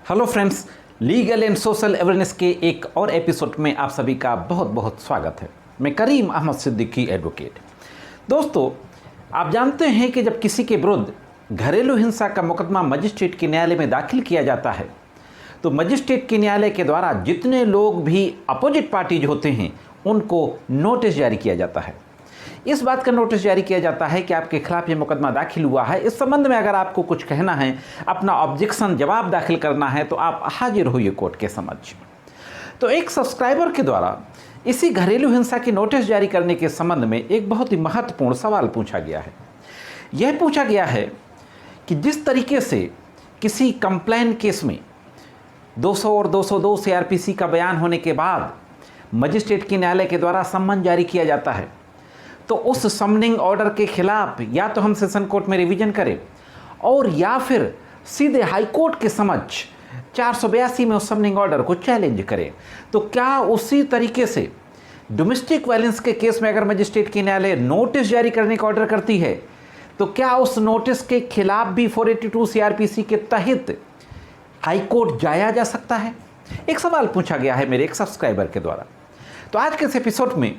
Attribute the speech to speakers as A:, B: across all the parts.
A: Hello friends, legal and social awareness के एक और एपिसोड में आप सभी का बहुत बहुत स्वागत है। मैं करीम अहमद सिद्दीकी एडवोकेट। दोस्तों, आप जानते हैं कि जब किसी के विरुद्ध घरेलू हिंसा का मुकदमा मजिस्ट्रेट के न्यायालय में दाखिल किया जाता है तो मजिस्ट्रेट के न्यायालय के द्वारा जितने लोग भी अपोजिट पार्टीज होते हैं उनको नोटिस जारी किया जाता है। इस बात का नोटिस जारी किया जाता है कि आपके खिलाफ ये मुकदमा दाखिल हुआ है। इस संबंध में अगर आपको कुछ कहना है, अपना ऑब्जेक्शन जवाब दाखिल करना है तो आप हाजिर होइए कोर्ट के समक्ष। तो एक सब्सक्राइबर के द्वारा इसी घरेलू हिंसा की नोटिस जारी करने के संबंध में एक बहुत ही महत्वपूर्ण सवाल पूछा गया है। यह पूछा गया है कि जिस तरीके से किसी कंप्लेन केस में 200 और 202 CRPC का बयान होने के बाद मजिस्ट्रेट के न्यायालय के द्वारा सम्मन जारी किया जाता है, तो उस समनिंग ऑर्डर के खिलाफ या तो हम सेशन कोर्ट में रिवीजन करें और या फिर सीधे हाई कोर्ट के समक्ष 482 में उस समनिंग ऑर्डर को चैलेंज करें। तो क्या उसी तरीके से डोमेस्टिक वायलेंस के केस में अगर मजिस्ट्रेट की न्यायालय नोटिस जारी करने का ऑर्डर करती है तो क्या उस नोटिस के खिलाफ भी 482 CRPC के तहत हाई कोर्ट जाया जा सकता है? एक सवाल पूछा गया है मेरे एक सब्सक्राइबर के द्वारा। तो आज के इस एपिसोड में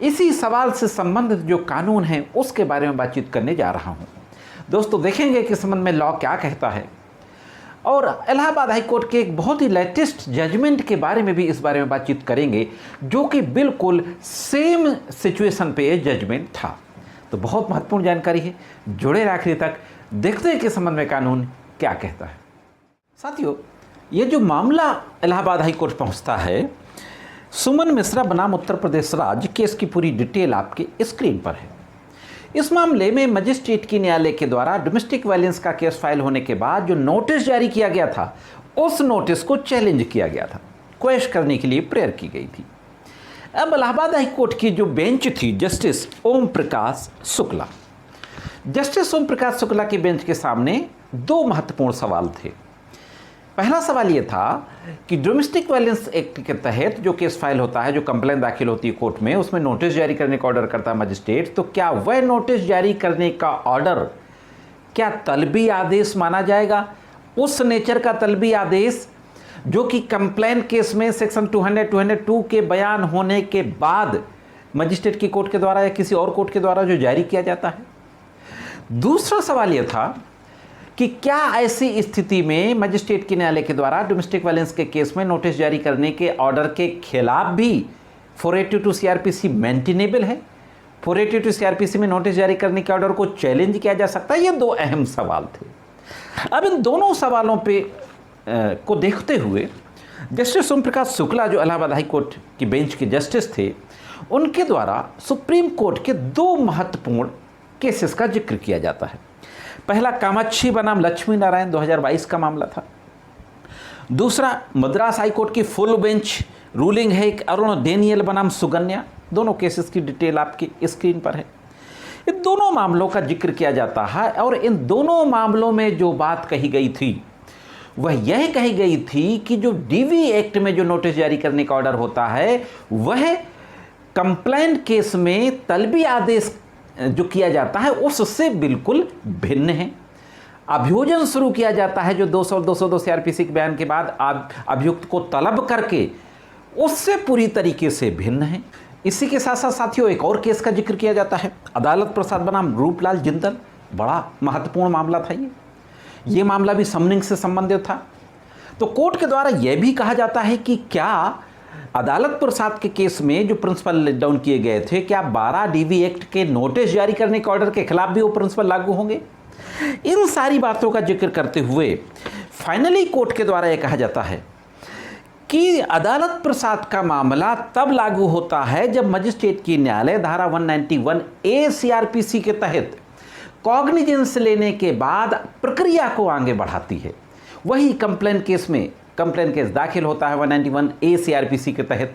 A: इसी सवाल से संबंधित जो कानून है उसके बारे में बातचीत करने जा रहा हूं। दोस्तों, देखेंगे कि संबंध में लॉ क्या कहता है और इलाहाबाद हाई कोर्ट के एक बहुत ही लेटेस्ट जजमेंट के बारे में भी इस बारे में बातचीत करेंगे, जो कि बिल्कुल सेम सिचुएशन पे ये जजमेंट था। तो बहुत महत्वपूर्ण जानकारी है, जुड़े रहे आखिरी तक, देखते हैं कि संबंध में कानून क्या कहता है। साथियों, ये जो मामला इलाहाबाद हाई कोर्ट पहुंचता है, सुमन मिश्रा बनाम उत्तर प्रदेश राज्य, केस की पूरी डिटेल आपके स्क्रीन पर है। इस मामले में मजिस्ट्रेट की न्यायालय के द्वारा डोमेस्टिक वायलेंस का केस फाइल होने के बाद जो नोटिस जारी किया गया था उस नोटिस को चैलेंज किया गया था, क्वेश करने के लिए प्रेयर की गई थी। अब इलाहाबाद हाई कोर्ट की जो बेंच थी, जस्टिस ओम प्रकाश शुक्ला, जस्टिस ओम प्रकाश शुक्ला की बेंच के सामने दो महत्वपूर्ण सवाल थे। पहला सवाल यह था कि डोमेस्टिक वायलेंस एक्ट के तहत जो केस फाइल होता है, जो कंप्लेंट दाखिल होती है कोर्ट में, उसमें नोटिस जारी करने का ऑर्डर करता है मजिस्ट्रेट, तो क्या वह नोटिस जारी करने का ऑर्डर क्या तलबी आदेश माना जाएगा? उस नेचर का तलबी आदेश जो कि कंप्लेंट केस में सेक्शन 200-202 के बयान होने के बाद मजिस्ट्रेट की कोर्ट के द्वारा या किसी और कोर्ट के द्वारा जो जारी किया जाता है। दूसरा सवाल यह था कि क्या ऐसी स्थिति में मजिस्ट्रेट के न्यायालय के द्वारा डोमेस्टिक वायलेंस के केस में नोटिस जारी करने के ऑर्डर के खिलाफ भी 482 CRPC मेंटेनेबल है? 482 CRPC में नोटिस जारी करने के ऑर्डर को चैलेंज किया जा सकता है? ये दो अहम सवाल थे। अब इन दोनों सवालों पे को देखते हुए जस्टिस ओम प्रकाश शुक्ला, जो इलाहाबाद हाई कोर्ट की बेंच के जस्टिस थे, उनके द्वारा सुप्रीम कोर्ट के दो महत्वपूर्ण केसेस का जिक्र किया जाता है। पहला कामाक्षी बनाम लक्ष्मी नारायण 2022 का मामला था। दूसरा मद्रास हाई कोर्ट की फुल बेंच रूलिंग है एक अरुण डेनियल बनाम सुगन्या। दोनों केसेस की डिटेल आपकी स्क्रीन पर है। इन दोनों मामलों का जिक्र किया जाता है और इन दोनों मामलों में जो बात कही गई थी वह यह कही गई थी कि जो DV एक्ट में जो नोटिस जारी करने का ऑर्डर होता है वह कंप्लेंट केस में तलबी आदेश जो किया जाता है उससे बिल्कुल भिन्न है। अभियोजन शुरू किया जाता है जो 200 और 202 CRPC के बयान के बाद अभियुक्त को तलब करके, उससे पूरी तरीके से भिन्न है। इसी के साथ साथ साथियों एक और केस का जिक्र किया जाता है, अदालत प्रसाद बनाम रूपलाल जिंदल। बड़ा महत्वपूर्ण मामला था ये मामला भी समनिंग से संबंधित था। तो कोर्ट के द्वारा यह भी कहा जाता है कि क्या अदालत प्रसाद के केस में जो प्रिंसिपल लेट डाउन किए गए थे, क्या 12 DV एक्ट के नोटिस जारी करने के ऑर्डर के खिलाफ भी वो प्रिंसिपल लागू होंगे? इन सारी बातों का जिक्र करते हुए फाइनली कोर्ट के द्वारा यह कहा जाता है कि अदालत प्रसाद का मामला तब लागू होता है जब मजिस्ट्रेट की न्यायालय धारा 191A CRPC के तहत कॉग्निजेंस लेने के बाद प्रक्रिया को आगे बढ़ाती है। वही कंप्लेंट केस दाखिल होता है 191A CRPC के तहत।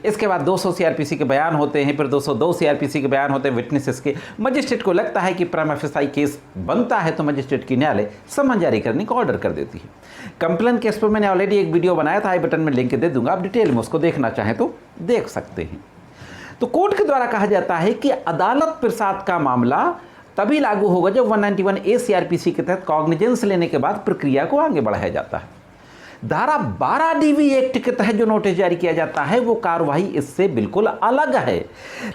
A: इसके बाद 200 CRPC के बयान होते हैं, फिर 202 CRPC के बयान होते हैं विटनेसेस के। मजिस्ट्रेट को लगता है कि प्राइमा फेसाई केस बनता है तो मजिस्ट्रेट की न्यायालय सम्मन जारी करने का ऑर्डर कर देती है। कंप्लेंट केस पर मैंने ऑलरेडी एक वीडियो बनाया था, आई बटन में लिंक दे दूंगा, आप डिटेल में उसको देखना चाहें तो देख सकते हैं। तो कोर्ट के द्वारा कहा जाता है कि अदालत प्रसाद का मामला तभी लागू होगा जब 191A CRPC के तहत कॉग्निजेंस लेने के बाद प्रक्रिया को आगे बढ़ाया जाता है। धारा 12 DV एक्ट के तहत जो नोटिस जारी किया जाता है वो कार्रवाई इससे बिल्कुल अलग है।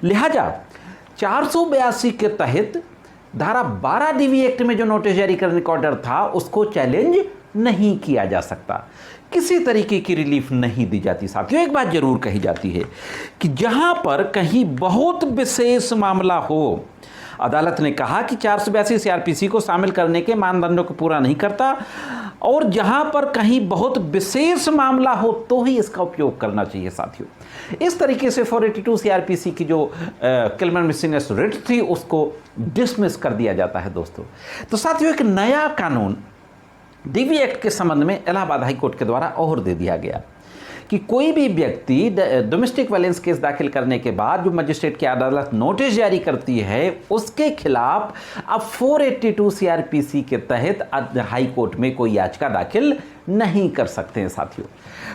A: लिहाजा 482 के तहत धारा 12 DV एक्ट में जो नोटिस जारी करने का ऑर्डर था उसको चैलेंज नहीं किया जा सकता, किसी तरीके की रिलीफ नहीं दी जाती। साथियों, एक बात जरूर कही जाती है कि जहां पर कहीं बहुत विशेष मामला हो, अदालत ने कहा कि 482 CRPC को शामिल करने के मानदंडों को पूरा नहीं करता, और जहां पर कहीं बहुत विशेष मामला हो तो ही इसका उपयोग करना चाहिए। साथियों, इस तरीके से 482 CRPC की जो क्रिमिनल मिसचिनियस रिट थी उसको डिसमिस कर दिया जाता है। दोस्तों, तो साथियों, एक नया कानून DV एक्ट के संबंध में इलाहाबाद हाई कोर्ट के द्वारा और दे दिया गया कि कोई भी व्यक्ति डोमेस्टिक वायलेंस केस दाखिल करने के बाद जो मजिस्ट्रेट की अदालत नोटिस जारी करती है उसके खिलाफ अब 482 CRPC के तहत हाई कोर्ट में कोई याचिका दाखिल नहीं कर सकते हैं। साथियों,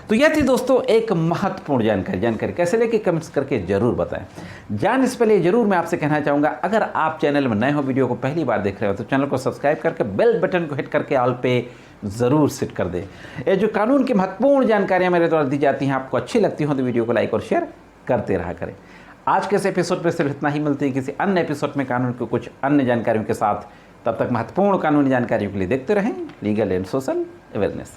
A: तो यह थी दोस्तों एक महत्वपूर्ण जानकारी कैसे लेके कमेंट्स करके जरूर बताएं। जान इससे पहले जरूर मैं आपसे कहना चाहूँगा, अगर आप चैनल में नए हो, वीडियो को पहली बार देख रहे हो, तो चैनल को सब्सक्राइब करके बेल बटन को हिट करके ऑल पे ज़रूर सेट कर दे। ये जो कानून की महत्वपूर्ण जानकारियाँ मेरे द्वारा दी जाती हैं आपको अच्छी लगती हो तो वीडियो को लाइक और शेयर करते रहा करें। आज के इस एपिसोड पर सिर्फ इतना ही, मिलती है किसी अन्य एपिसोड में कानून के कुछ अन्य जानकारियों के साथ। तब तक महत्वपूर्ण कानूनी जानकारियों के लिए देखते रहें लीगल एंड सोशल अवेयरनेस।